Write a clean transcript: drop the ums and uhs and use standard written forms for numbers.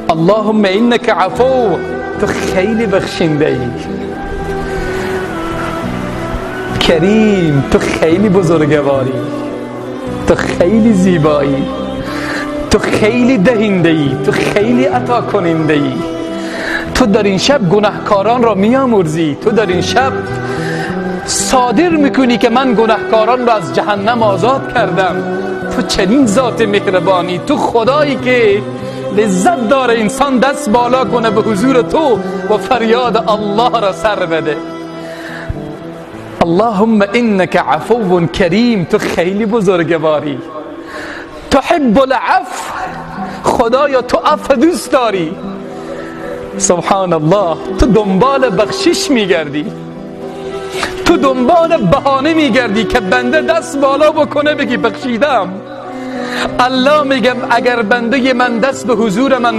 اللهم انک عفو، تو خیلی بخشنده ای. کریم، تو خیلی بزرگواری، تو خیلی زیبایی، تو خیلی دهنده ای، تو خیلی عطا کننده ای. تو در این شب گناهکاران را میامرزی، تو در این شب صادر میکنی که من گناهکاران را از جهنم آزاد کردم. تو چنین ذات مهربانی، تو خدایی که لذت داره انسان دست بالا کنه به حضور تو و فریاد الله را سر بده. اللهم انک عفو کریم، تو خیلی بزرگواری، تحب العفو، خدایا تو عفو دوست داری. سبحان الله، تو دنبال بخشش میگردی، تو دنبال بهانه میگردی که بنده دست بالا بکنه بگی بخشیدم. الله میگم اگر بنده من دست به حضور من